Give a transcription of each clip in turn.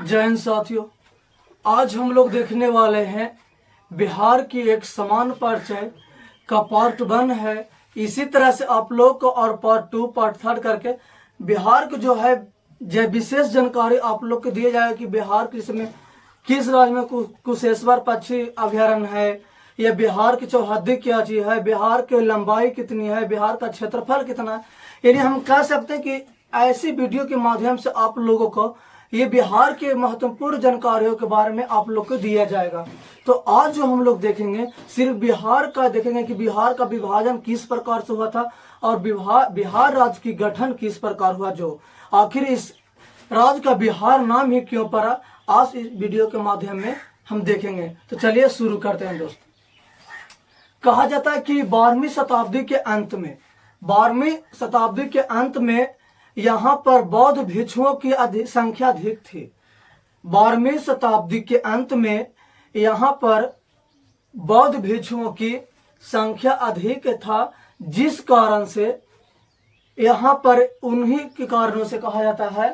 जय हिंद साथियों, आज हम लोग देखने वाले हैं बिहार की एक समान परिचय का पार्ट 1 है। इसी तरह से आप लोग को और पार्ट 2 पार्ट 3 करके बिहार को जो है विशेष जानकारी आप लोग को दिया जाएगा कि बिहार किस राज्य में कुशेश्वर पक्षी अभ्यारण्य है, या बिहार की चौहद्दी क्या चीज है, बिहार की लंबाई कितनी है, बिहार का क्षेत्रफल कितना है। यानी हम कह सकते हैं कि ऐसी वीडियो के माध्यम से आप लोगों को ये बिहार के महत्वपूर्ण जानकारियों के बारे में आप लोग को दिया जाएगा। तो आज जो हम लोग देखेंगे सिर्फ बिहार का देखेंगे कि बिहार का विभाजन किस प्रकार से हुआ था और बिहार राज्य की गठन किस प्रकार हुआ, जो आखिर इस राज्य का बिहार नाम ही क्यों पड़ा, आज इस वीडियो के माध्यम में हम देखेंगे। तो चलिए शुरू करते हैं दोस्तों। कहा जाता है कि 12वीं शताब्दी के अंत में यहाँ पर बौद्ध भिक्षुओं की संख्या अधिक थी। 12वीं शताब्दी के अंत में यहाँ पर बौद्ध भिक्षुओं की संख्या अधिक था, जिस कारण से यहाँ पर उन्हीं के कारणों से कहा जाता है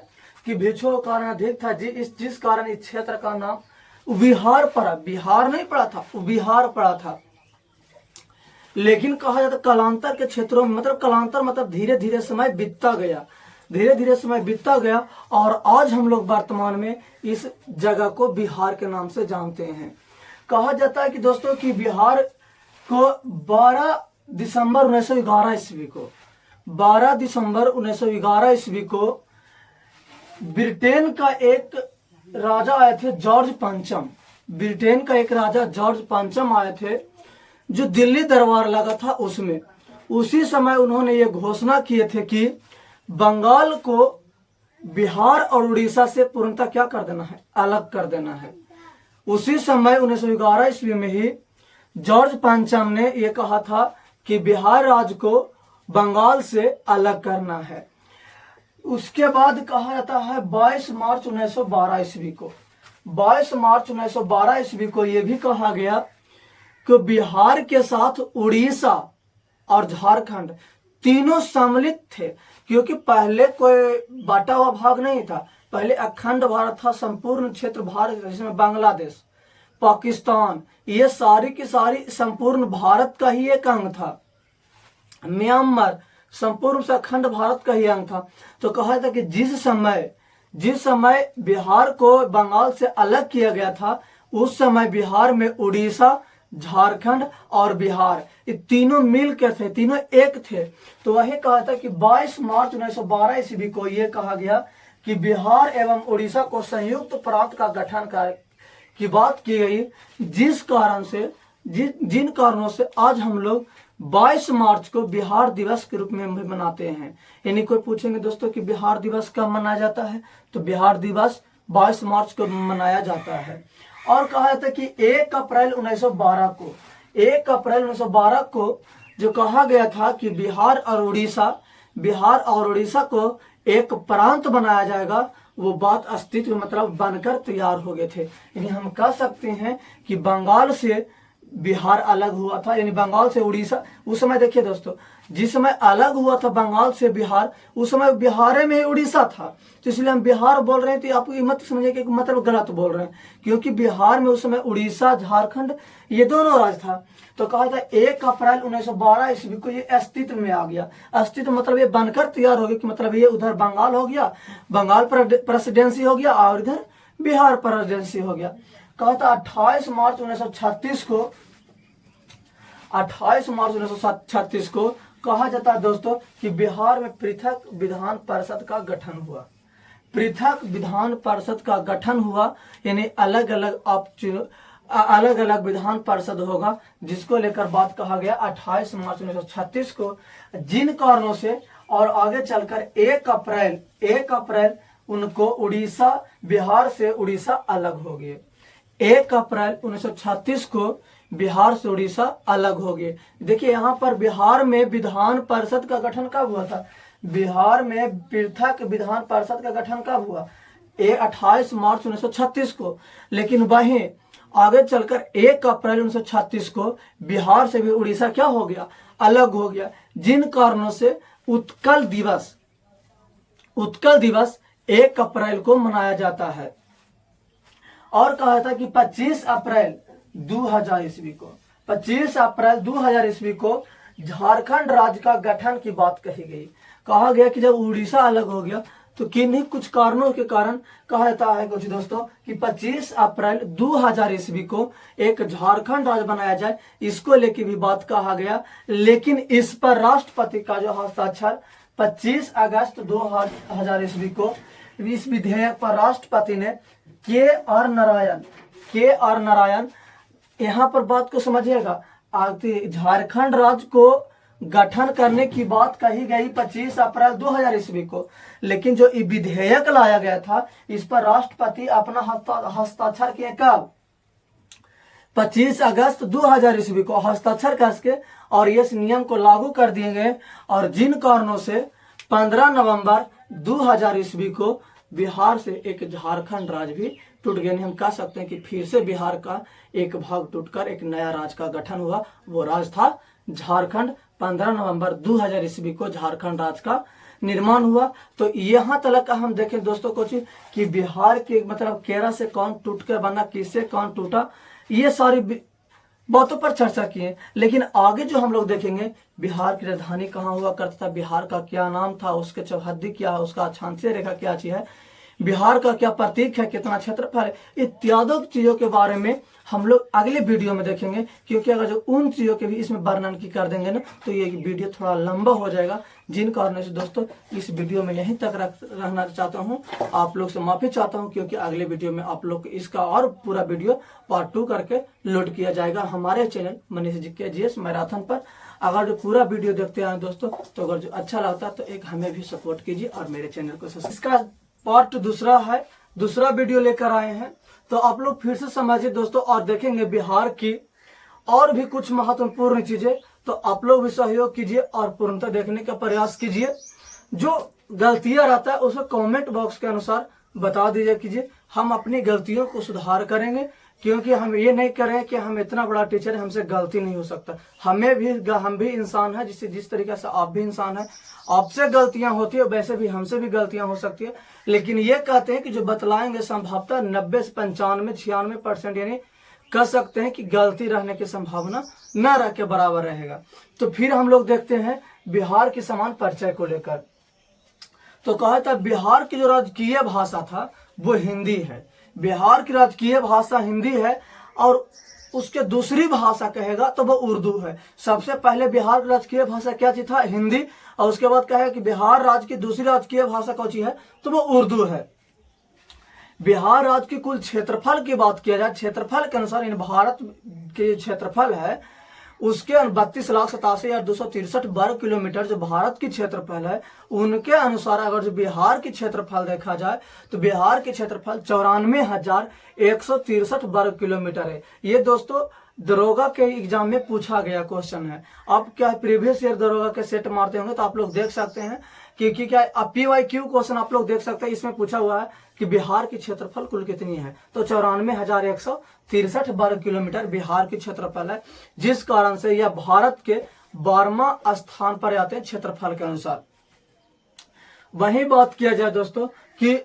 कि भिक्षुओं का कारण अधिक था, जिस कारण इस क्षेत्र का नाम बिहार पड़ा। बिहार नहीं पड़ा था, बिहार पड़ा था। लेकिन कहा जाता कालांतर के क्षेत्रों में, कालांतर मतलब धीरे धीरे समय बीतता गया और आज हम लोग वर्तमान में इस जगह को बिहार के नाम से जानते हैं। कहा जाता है कि दोस्तों कि बिहार को 12 दिसंबर 1911 ईस्वी को ब्रिटेन का एक राजा आए थे, जॉर्ज पंचम आए थे, जो दिल्ली दरबार लगा था उसमें। उसी समय उन्होंने ये घोषणा किए थे कि बंगाल को बिहार और उड़ीसा से पूर्णतः क्या कर देना है, अलग कर देना है। उसी समय 1911 ईस्वी में ही जॉर्ज पंचम ने यह कहा था कि बिहार राज्य को बंगाल से अलग करना है। उसके बाद कहा जाता है 22 मार्च 1912 ईस्वी को यह भी कहा गया कि बिहार के साथ उड़ीसा और झारखंड तीनों सम्मिलित थे, क्योंकि पहले कोई बांटा हुआ भाग नहीं था। पहले अखंड भारत था, संपूर्ण क्षेत्र भारत, जिसमें बांग्लादेश, पाकिस्तान, ये सारी की सारी संपूर्ण भारत का ही एक अंग था। म्यांमार संपूर्ण से अखंड भारत का ही अंग था। तो कहा था कि जिस समय बिहार को बंगाल से अलग किया गया था, उस समय बिहार में उड़ीसा, झारखंड और बिहार ये तीनों मिल के थे, तीनों एक थे। तो वही कहा था कि 22 मार्च 1912 ईस्वी को यह कहा गया कि बिहार एवं उड़ीसा को संयुक्त प्रांत का गठन की बात की गई, जिन कारणों से आज हम लोग 22 मार्च को बिहार दिवस के रूप में भी मनाते हैं। यानी कोई पूछेंगे दोस्तों कि बिहार दिवस कब मनाया जाता है, तो बिहार दिवस 22 मार्च को मनाया जाता है। और कहा जाता है कि 1 अप्रैल 1912 को जो कहा गया था कि बिहार और उड़ीसा को एक प्रांत बनाया जाएगा, वो बात अस्तित्व मतलब बनकर तैयार हो गए थे। यानी हम कह सकते हैं कि बंगाल से बिहार अलग हुआ था, यानी बंगाल से उड़ीसा। उस समय देखिए दोस्तों, जिस समय अलग हुआ था बंगाल से बिहार, उस समय बिहार में उड़ीसा था। तो इसलिए हम बिहार बोल रहे हैं, तो आप ये मत समझिए कि मतलब गलत बोल रहे हैं, क्योंकि बिहार में उस समय उड़ीसा, झारखंड ये दोनों राज्य था। तो कहा था 1 अप्रैल 1912 ईस्वी को ये अस्तित्व में आ गया। अस्तित्व मतलब ये बनकर तैयार हो गया, कि मतलब ये उधर बंगाल हो गया, बंगाल प्रेसिडेंसी हो गया, और इधर बिहार प्रेसिडेंसी हो गया। कहा था 28 मार्च 1936 को कहा जाता है दोस्तों कि बिहार में पृथक विधान परिषद का गठन हुआ। यानी अलग अलग विधान परिषद होगा, जिसको लेकर बात कहा गया 28 मार्च 1936 को। जिन कारणों से और आगे चलकर 1 अप्रैल उनको बिहार से उड़ीसा अलग हो गए। 1 अप्रैल 1936 को बिहार से उड़ीसा अलग हो गए। देखिए यहाँ पर बिहार में विधान परिषद का गठन कब हुआ था, बिहार में पृथक विधान परिषद का गठन कब हुआ, 28 मार्च 1936 को। लेकिन वहीं आगे चलकर 1 अप्रैल 1936 को बिहार से भी उड़ीसा क्या हो गया, अलग हो गया। जिन कारणों से उत्कल दिवस 1 अप्रैल को मनाया जाता है। और कहा था कि 25 अप्रैल 2000 ईस्वी को 25 अप्रैल 2000 ईस्वी को झारखंड राज्य का गठन की बात कही गई। कहा गया कि जब उड़ीसा अलग हो गया तो किन्हीं कुछ कारणों के कारण कहा जाता है कुछ दोस्तों कि 25 अप्रैल 2000 ईस्वी को एक झारखंड राज्य बनाया जाए, इसको लेके भी बात कहा गया। लेकिन इस पर राष्ट्रपति का जो हस्ताक्षर 25 अगस्त 2000 ईस्वी को इस विधेयक पर राष्ट्रपति ने के आर नारायण, यहाँ पर बात को समझिएगा, झारखंड राज्य को गठन करने की बात कही गई 25 अप्रैल 2000 ईस्वी को, लेकिन जो विधेयक लाया गया था इस पर राष्ट्रपति अपना हस्ताक्षर किए कब? 25 अगस्त 2000 ईस्वी को हस्ताक्षर करके और इस नियम को लागू कर दिए गए। और जिन कारणों से 15 नवंबर 2000 ईस्वी को बिहार से एक झारखंड राज्य भी टूट गया। हम कह सकते हैं कि फिर से बिहार का एक भाग टूटकर एक नया राज्य का गठन हुआ, वो राज्य था झारखंड। 15 नवंबर 2000 ईस्वी को झारखंड राज्य का निर्माण हुआ। तो यहाँ तक का हम देखें दोस्तों कुछ कि बिहार के मतलब केरल से कौन टूटकर बना, किससे कौन टूटा, ये सारी बातों पर चर्चा किए। लेकिन आगे जो हम लोग देखेंगे बिहार की राजधानी कहाँ हुआ करता था, बिहार का क्या नाम था, उसके चौहद्दी क्या है, उसका अक्षांशीय रेखा क्या चीज है, बिहार का क्या प्रतीक है, कितना क्षेत्रफल है, इत्यादि चीजों के बारे में हम लोग अगले वीडियो में देखेंगे। क्योंकि अगर जो उन चीजों के भी इसमें वर्णन की कर देंगे ना तो ये वीडियो थोड़ा लंबा हो जाएगा, जिन कारणों से दोस्तों इस वीडियो में यहीं तक रहना चाहता हूँ। आप लोग से माफी चाहता हूँ क्योंकि अगले वीडियो में आप लोग इसका और पूरा वीडियो पार्ट 2 करके लोड किया जाएगा हमारे channel Manish GK GS marathon पर। अगर जो पूरा वीडियो देखते हैं दोस्तों तो अगर जो अच्छा लगता है तो एक हमें भी सपोर्ट कीजिए और मेरे चैनल को इसका पार्ट दूसरा है, दूसरा वीडियो लेकर आए हैं। तो आप लोग फिर से समझिए दोस्तों और देखेंगे बिहार की और भी कुछ महत्वपूर्ण चीजें। तो आप लोग भी सहयोग कीजिए और पूर्णतः देखने का प्रयास कीजिए। जो गलतियां रहता है उसे कमेंट बॉक्स के अनुसार बता दीजिए कीजिए, हम अपनी गलतियों को सुधार करेंगे। क्योंकि हम ये नहीं करें कि हम इतना बड़ा टीचर है हमसे गलती नहीं हो सकता, हम भी इंसान है, जिस तरीके से आप भी इंसान है, आपसे गलतियां होती है वैसे भी हमसे भी गलतियां हो सकती है। लेकिन ये कहते हैं कि जो बतलाएंगे संभवतः 90 से 95 96% यानी कह सकते हैं कि गलती रहने की संभावना न रह के बराबर रहेगा। तो फिर हम लोग देखते हैं बिहार की समान परिचय को लेकर। तो कहा था बिहार की जो राजकीय भाषा था वो हिंदी है, बिहार की राजकीय भाषा हिंदी है और उसके दूसरी भाषा कहेगा तो वो उर्दू है। सबसे पहले बिहार की राजकीय भाषा क्या चीज था? हिंदी। और उसके बाद कहे कि बिहार राज्य की दूसरी राजकीय भाषा कौन सी है तो वो उर्दू है। बिहार राज्य की कुल क्षेत्रफल की बात किया जाए, क्षेत्रफल के अनुसार इन भारत के क्षेत्रफल है उसके 32,87,263 वर्ग किलोमीटर जो भारत की क्षेत्रफल है उनके अनुसार अगर जो बिहार की क्षेत्रफल देखा जाए तो बिहार की क्षेत्रफल 94,163 वर्ग किलोमीटर है। ये दोस्तों दरोगा के एग्जाम में पूछा गया क्वेश्चन है। आप क्या प्रीवियस ईयर दरोगा के सेट मारते होंगे तो आप लोग देख सकते हैं कि क्या PYQ क्वेश्चन आप लोग देख सकते हैं। इसमें पूछा हुआ है कि बिहार की क्षेत्रफल कुल कितनी है तो 94,163 वर्ग किलोमीटर बिहार की क्षेत्रफल है, जिस कारण से यह भारत के 12वां स्थान पर आते हैं क्षेत्रफल के अनुसार। वहीं बात किया जाए दोस्तों कि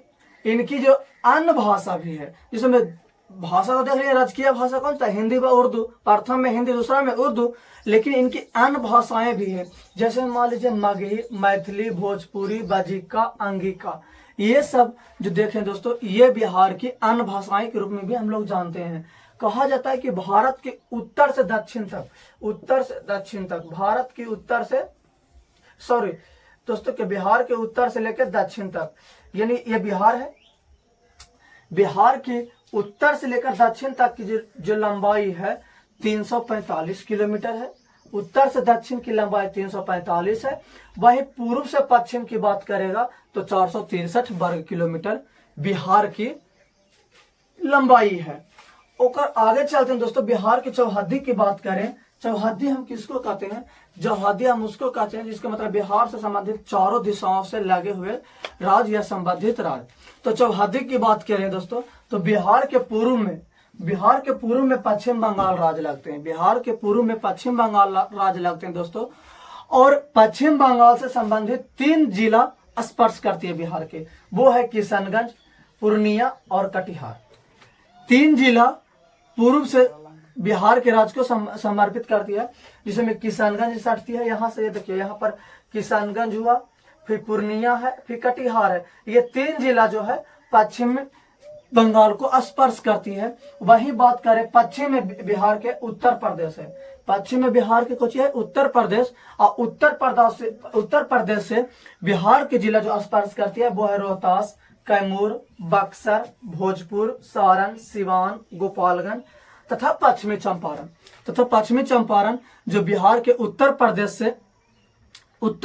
इनकी जो अन्य भाषा भी है, जिसमें भाषा को देख लीजिए राजकीय भाषा कौन सा? हिंदी व उर्दू। प्रथम में हिंदी, दूसरा में उर्दू। लेकिन इनकी अन्य भाषाएं भी हैं, जैसे मान लीजिए मगही, मैथिली, भोजपुरी, बजिका, अंगिका। ये सब जो देखें दोस्तों ये बिहार की अन्य भाषाएं के रूप में भी हम लोग जानते हैं। कहा जाता है कि भारत के उत्तर से दक्षिण तक, भारत की उत्तर से दोस्तों के बिहार के उत्तर से लेकर दक्षिण तक, यानी ये बिहार है, बिहार की उत्तर से लेकर दक्षिण तक की जो लंबाई है 345 किलोमीटर है। उत्तर से दक्षिण की लंबाई 345 है। वहीं पूर्व से पश्चिम की बात करेगा तो 463 वर्ग किलोमीटर बिहार की लंबाई है। और आगे चलते हैं दोस्तों, बिहार की चौहद्दी की बात करें। चौहद्दी हम किसको कहते हैं? चौहद्दी हम उसको कहते हैं जिसका मतलब बिहार से संबंधित चारों दिशाओं से लगे हुए राज्य या संबंधित राज्य। तो चौहद्दी की बात करें दोस्तों तो बिहार के पूर्व में पश्चिम बंगाल राज्य लगते हैं, बिहार के पूर्व में पश्चिम बंगाल राज्य लगते हैं दोस्तों। और पश्चिम बंगाल से संबंधित 3 जिला स्पर्श करती है बिहार के, वो है किशनगंज, पूर्णिया और कटिहार। 3 जिला पूर्व से बिहार के राज्य को समर्पित करती है, जिसमें किशनगंज सटती है। यहाँ से ये देखिए, यहाँ पर किशनगंज हुआ, फिर पूर्णिया है, फिर कटिहार है। ये 3 जिला जो है पश्चिम बंगाल को स्पर्श करती है। वही बात करें पश्चिम में बिहार के उत्तर प्रदेश है, पश्चिम में बिहार के कुछ है उत्तर प्रदेश, और उत्तर प्रदेश से बिहार के जिला जो स्पर्श करती है वो है रोहतास, कैमूर, बक्सर, भोजपुर, सारण, सिवान, गोपालगंज तथा पश्चिमी चंपारण जो बिहार के उत्तर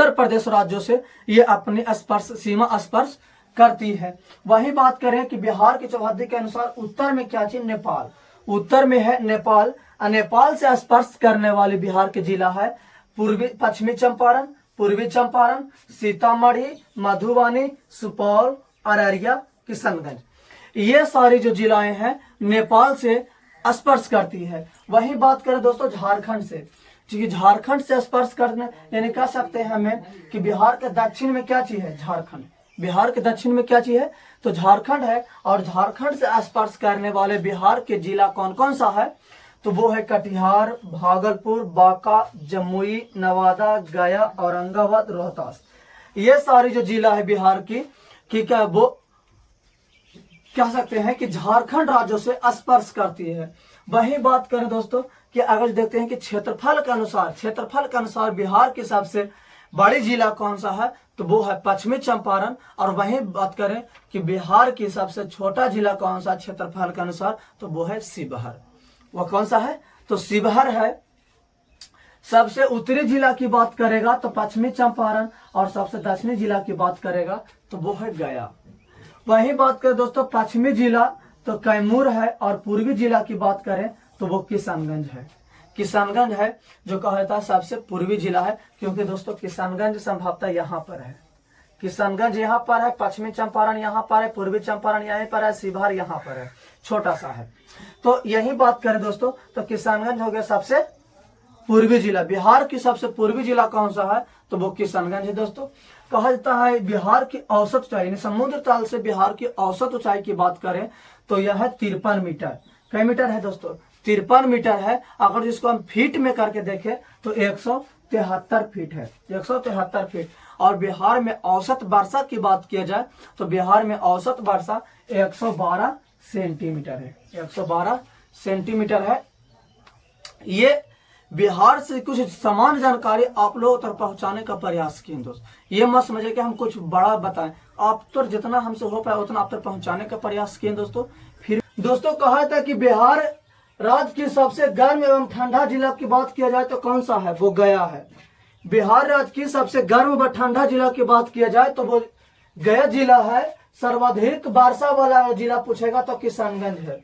प्रदेश राज्यों से ये अपनी सीमा स्पर्श करती है। वही बात करें कि बिहार की चौहद्दी के अनुसार उत्तर में क्या चीज, नेपाल, उत्तर में है नेपाल। नेपाल से स्पर्श करने वाले बिहार के जिला है पश्चिमी चंपारण, पूर्वी चंपारण, सीतामढ़ी, मधुबनी, सुपौल, अररिया, किशनगंज। ये सारी जो जिलाएं हैं नेपाल से स्पर्श करती है। वही बात करें दोस्तों झारखंड से, क्योंकि झारखंड से स्पर्श करने यानी कह सकते हैं हमें कि बिहार के दक्षिण में क्या चीज है, झारखंड। बिहार के दक्षिण में क्या चीज है, तो झारखंड है। और झारखंड से स्पर्श करने वाले बिहार के जिला कौन कौन सा है, तो वो है कटिहार, भागलपुर, बांका, जमुई, नवादा, गया, औरंगाबाद, रोहतास। ये सारी जो जिला है बिहार की क्या वो कह सकते हैं कि झारखंड राज्यों से स्पर्श करती है। वही बात करें दोस्तों कि अगर देखते हैं कि क्षेत्रफल के अनुसार बिहार की सबसे बड़ी जिला कौन सा है, तो वो है पश्चिमी चंपारण। और वही बात करें कि बिहार की सबसे छोटा जिला कौन सा क्षेत्रफल के अनुसार, तो वो है शिवहर। वह कौन सा है, तो शिवहर है। सबसे उत्तरी जिला की बात करेगा तो पश्चिमी चंपारण, और सबसे दक्षिणी जिला की बात करेगा तो वो है गया। वही बात करें दोस्तों पश्चिमी जिला तो कैमूर है, और पूर्वी जिला की बात करें तो वो किशनगंज है। किशनगंज है जो कहता है सबसे पूर्वी जिला है, क्योंकि दोस्तों किशनगंज संभवतः यहाँ पर है। किशनगंज यहाँ पर है, पश्चिमी चंपारण यहाँ पर है, पूर्वी चंपारण यहाँ पर है, शिवहर यहाँ पर है, छोटा सा है। तो यही बात करें दोस्तों तो किशनगंज हो गया सबसे पूर्वी जिला। बिहार की सबसे पूर्वी जिला कौन सा है, तो वो किशनगंज है। दोस्तों कहा जाता है बिहार की औसत ऊंचाई यानी समुद्र तल से बिहार की औसत ऊंचाई की बात करें तो यह है 53 मीटर। कई मीटर है दोस्तों, 53 मीटर है। अगर जिसको हम फीट में करके देखें तो 173 फीट है, 173 फीट। और बिहार में औसत वर्षा की बात किया जाए तो बिहार में औसत वर्षा 112 सेंटीमीटर है, 112 सेंटीमीटर है। ये बिहार से कुछ समान जानकारी आप लोगों तक पहुंचाने का प्रयास किए दोस्त। ये मत समझे कि हम कुछ बड़ा बताएं, आप तो जितना हमसे हो पाए उतना आप तक पहुंचाने का प्रयास किए दोस्तों। फिर दोस्तों कहा था कि बिहार राज्य की सबसे गर्म एवं ठंडा जिला की बात किया जाए तो कौन सा है, वो गया है। बिहार राज्य की सबसे गर्म व ठंडा जिला की बात किया जाए तो वो गया जिला है। सर्वाधिक वर्षा वाला जिला पूछेगा तो किशनगंज है।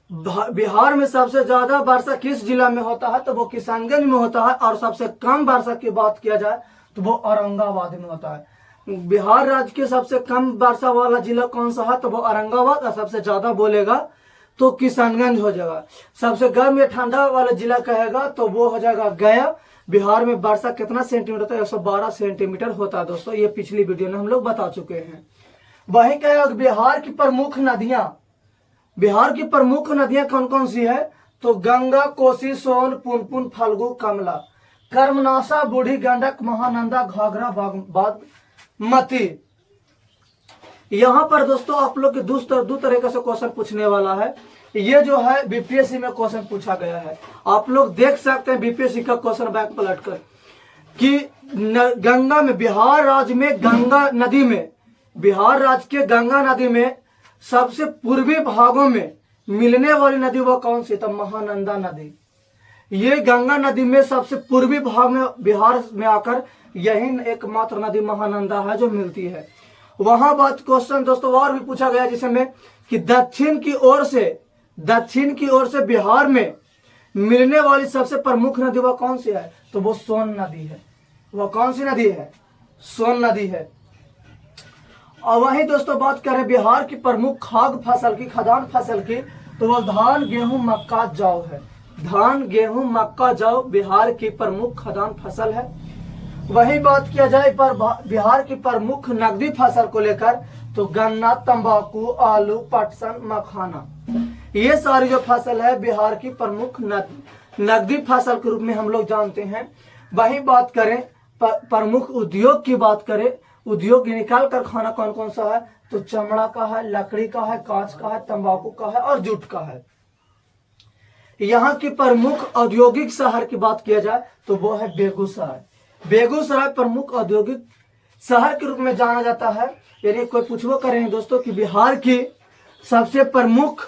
बिहार में सबसे ज्यादा वर्षा किस जिला में होता है, तो वो किशनगंज में होता है। और सबसे कम वर्षा की बात किया जाए तो वो औरंगाबाद में होता है। बिहार राज्य के सबसे कम वर्षा वाला जिला कौन सा है, तो वो औरंगाबाद। और सबसे ज्यादा बोलेगा तो किशनगंज हो जाएगा। सबसे गर्म या ठंडा वाला जिला कहेगा तो वो हो जाएगा गया। बिहार में वर्षा कितना सेंटीमीटर होता है, 112 सेंटीमीटर होता है दोस्तों। ये पिछली वीडियो में हम लोग बता चुके हैं। वही कहेगा बिहार की प्रमुख नदियां, बिहार की प्रमुख नदियां कौन कौन सी है, तो गंगा, कोसी, सोन, पुनपुन, फल्गु, कमला, कर्मनाशा, बूढ़ी गंडक, महानंदा, घाघरा, बागमती। यहाँ पर दोस्तों आप लोग के दो तरह से क्वेश्चन पूछने वाला है। ये जो है बीपीएससी में क्वेश्चन पूछा गया है, आप लोग देख सकते हैं बीपीएससी का क्वेश्चन बैक पलट कर कि गंगा में, बिहार राज्य में गंगा नदी में, बिहार राज्य के गंगा नदी में सबसे पूर्वी भागों में मिलने वाली नदी वह कौन सी, तो महानंदा नदी। ये गंगा नदी में सबसे पूर्वी भाग में बिहार में आकर यही एकमात्र नदी महानंदा है जो मिलती है। वहां बात क्वेश्चन दोस्तों और भी पूछा गया जिसमें कि दक्षिण की ओर से बिहार में मिलने वाली सबसे प्रमुख नदी वह कौन सी है, तो वो सोन नदी है। वह कौन सी नदी है, सोन नदी है। और वहीं दोस्तों बात करें बिहार की प्रमुख खदान फसल की, तो वह धान, गेहूं, मक्का, जौ है। धान, गेहूं, मक्का, जौ बिहार की प्रमुख खदान फसल है। वही बात किया जाए पर बिहार की प्रमुख नकदी फसल को लेकर तो गन्ना, तंबाकू, आलू, पटसन, मखाना, ये सारी जो फसल है बिहार की प्रमुख नकदी फसल के रूप में हम लोग जानते हैं। वही बात करें प्रमुख उद्योग की बात करें, उद्योग निकाल कर खाना कौन कौन सा है, तो चमड़ा का है, लकड़ी का है, कांच का है, तंबाकू का है और जूट का है। यहाँ की प्रमुख औद्योगिक शहर की बात किया जाए तो वो है बेगूसराय। बेगूसराय प्रमुख औद्योगिक शहर के रूप में जाना जाता है। यानी कोई पूछो करेंगे दोस्तों कि बिहार की सबसे प्रमुख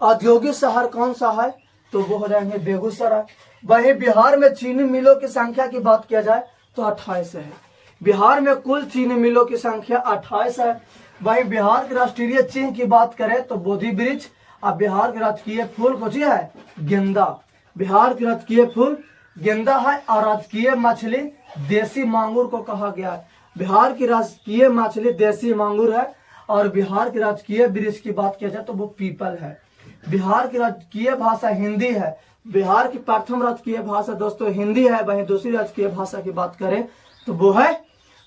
औद्योगिक शहर कौन सा है, तो वो हो जाएंगे बेगूसराय। वही बिहार में चीनी मिलों की संख्या की बात किया जाए तो 28 है। बिहार में कुल चीनी मिलों की संख्या 28 है। वही बिहार के राष्ट्रीय चिन्ह की बात करें तो बोधि वृक्ष, और बिहार के राजकीय फूल कौन है, गेंदा। बिहार के राजकीय फूल गेंदा है और राजकीय मछली देसी मांगुर को कहा गया है। बिहार की राजकीय मछली देसी मांगुर है। और बिहार की राजकीय वृक्ष की बात किया जाए तो वो पीपल है। बिहार की राजकीय भाषा हिंदी है। बिहार की प्रथम राजकीय भाषा दोस्तों हिंदी है। वहीं दूसरी राजकीय भाषा की बात करें तो वो है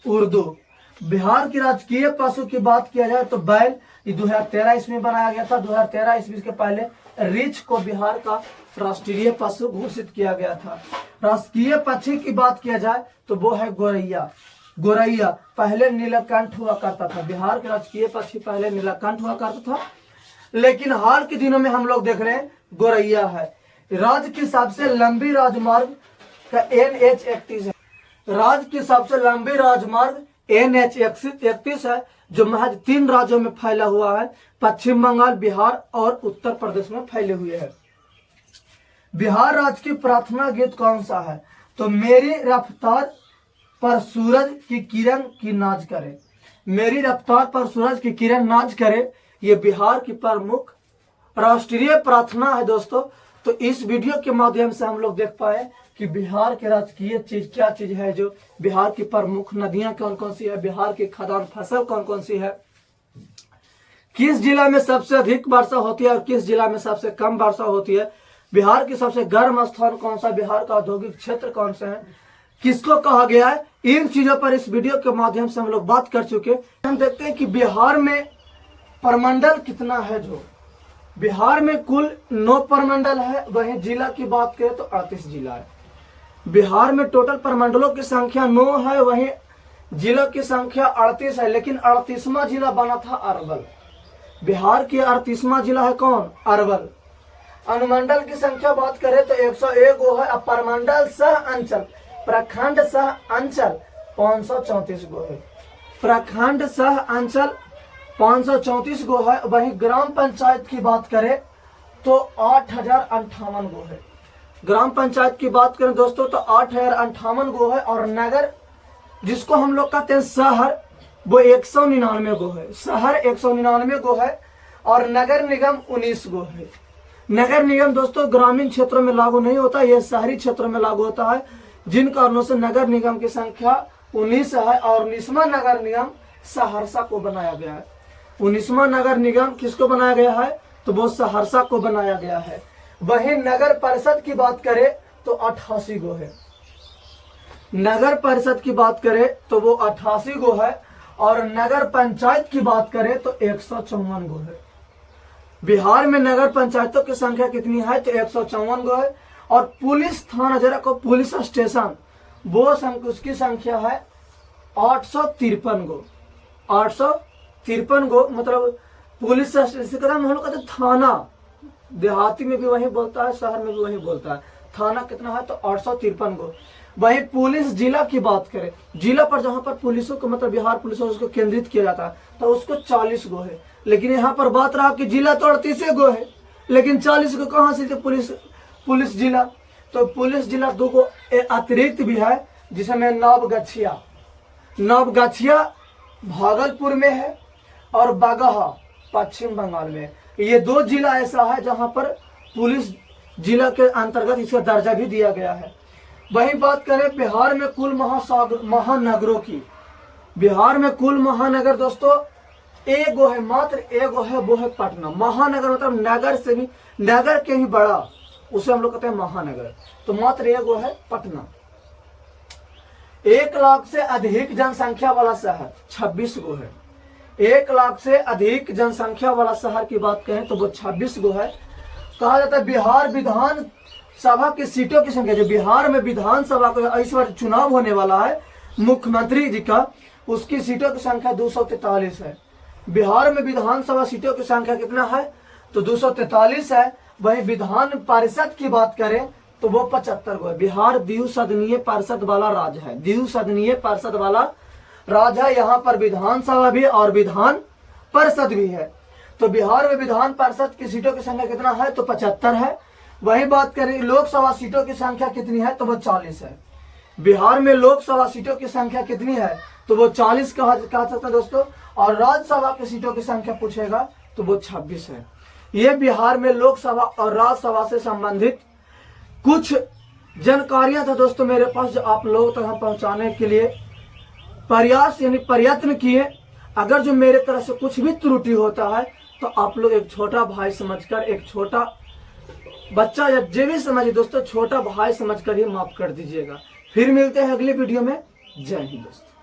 उर्दू। बिहार की राजकीय पशु की बात किया जाए तो बैल, ये 2013 ईस्वी में बनाया गया था। 2013 ईस्वी के पहले रीछ को बिहार का राष्ट्रीय पशु घोषित किया गया था। राजकीय पक्षी की बात किया जाए तो वो है गोरैया। गोरैया पहले नीलकंठ हुआ करता था। बिहार के राजकीय पक्षी पहले नीलकंठ हुआ करता था, लेकिन हाल के दिनों में हम लोग देख रहे हैं गोरैया है। राज्य की सबसे लंबी राजमार्ग का NH 31 है। राज्य की सबसे लंबी राजमार्ग NH 31 है, जो महज 3 राज्यों में फैला हुआ है। पश्चिम बंगाल, बिहार और उत्तर प्रदेश में फैले हुए है। बिहार राज्य की प्रार्थना गीत कौन सा है, तो मेरी रफ्तार पर सूरज की किरण की नाच करे। मेरी रफ्तार पर सूरज की किरण नाच करे, ये बिहार की प्रमुख राष्ट्रीय प्रार्थना है दोस्तों। तो इस वीडियो के माध्यम से हम लोग देख पाए कि बिहार के राजकीय चीज क्या चीज है, जो बिहार की प्रमुख नदियां कौन कौन सी है, बिहार की खदान फसल कौन कौन सी है, किस जिला में सबसे अधिक वर्षा होती है और किस जिला में सबसे कम वर्षा होती है, बिहार की सबसे गर्म स्थान कौन सा, बिहार का औद्योगिक क्षेत्र कौन से है, किसको कहा गया है, इन चीजों पर इस वीडियो के माध्यम से हम लोग बात कर चुके। हम देखते हैं कि बिहार में प्रमंडल कितना है। जो बिहार में कुल 9 प्रमंडल है। वहीं जिला की बात करें तो 38 जिला है। बिहार में टोटल प्रमंडलों की संख्या 9 है। वहीं जिला की संख्या 38 है, लेकिन 38वां जिला बना था अरवल। बिहार की 38वां जिला है कौन, अरवल। अनुमंडल की संख्या बात करें तो 101 गो है। अब प्रमंडल सह अंचल, प्रखंड सह अंचल 534 गो है। प्रखंड सह अंचल 534 गो है। वहीं ग्राम पंचायत की बात करें तो 8058 गो है। ग्राम पंचायत की बात करें दोस्तों तो 8058 गो है। और नगर जिसको हम लोग कहते हैं शहर, वो 199 गो है। शहर 199 गो है। और नगर निगम 19 गो है। नगर निगम दोस्तों ग्रामीण क्षेत्रों में लागू नहीं होता, यह शहरी क्षेत्रों में लागू होता है, जिन कारणों से नगर निगम की संख्या 19 है। और 19वां नगर निगम सहरसा को बनाया गया है। 19वां नगर निगम किसको बनाया गया है, तो वो सहरसा को बनाया गया है। वहीं नगर परिषद की बात करें तो 88 गो है। नगर परिषद की बात करें तो वो 88 गो है। और नगर पंचायत की बात करें तो 154 गो है। बिहार में नगर पंचायतों की संख्या कितनी है, तो 154 गो है। और पुलिस थाना जरा को पुलिस स्टेशन, वो उसकी संख्या है 853 गो। 853 गो मतलब पुलिस स्टेशन हम लोग कहते थाना। देहाती में भी वही बोलता है, शहर में भी वही बोलता है। थाना कितना है तो 853 गो। वही पुलिस जिला की बात करें, जिला पर जहां पर पुलिसों को मतलब बिहार पुलिस उसको केंद्रित किया जाता है तो उसको 40 गो है। लेकिन यहाँ पर बात रहा कि जिला तो 38 गो है, लेकिन 40 गो कहाँ से थे पुलिस जिला। तो पुलिस जिला 2 गो अतिरिक्त भी है, जिसमें नवगछिया भागलपुर में है और बगहा पश्चिम बंगाल में। ये 2 जिला ऐसा है जहां पर पुलिस जिला के अंतर्गत इसका दर्जा भी दिया गया है। वहीं बात करें बिहार में कुल महानगरों की, बिहार में कुल महानगर दोस्तों एगो है, मात्र एगो है, वो है पटना। महानगर मतलब नगर से भी, नगर के भी बड़ा, उसे हम लोग कहते हैं महानगर। तो मात्र एगो है पटना। 1 लाख से अधिक जनसंख्या वाला शहर 26 गो है। 1 लाख से अधिक जनसंख्या वाला शहर की बात करें तो वो 26 गो है। कहा जाता है बिहार विधान सभा की सीटों की संख्या, जो बिहार में विधानसभा को इस बार चुनाव होने वाला है मुख्यमंत्री जी का, उसकी सीटों की संख्या 243 है। बिहार में विधानसभा सीटों की संख्या कितना है तो 243 है। वही विधान परिषद की बात करें तो वो 75 गो है। बिहार द्विसदनीय परिषद वाला राज्य है, द्विसदनीय परिषद वाला राज्य है। यहाँ पर विधानसभा भी और विधान परिषद भी है। तो बिहार में विधान परिषद की सीटों की संख्या कितना है तो 75 है। वही बात करें लोकसभा सीटों की संख्या कितनी है तो वो 40 है। बिहार में लोकसभा सीटों की संख्या कितनी है तो वो 40 कहा सकता है दोस्तों। और राज्यसभा की सीटों की संख्या पूछेगा तो वो 26 है। ये बिहार में लोकसभा और राज्यसभा से संबंधित कुछ जानकारियां था दोस्तों मेरे पास, जो आप लोगों तक पहुंचाने के लिए प्रयास यानी प्रयत्न किए। अगर जो मेरे तरफ से कुछ भी त्रुटि होता है तो आप लोग एक छोटा भाई समझकर, एक छोटा बच्चा या जो भी समझिए दोस्तों, छोटा भाई समझकर ही माफ कर दीजिएगा। फिर मिलते हैं अगली वीडियो में। जय हिंद दोस्तों।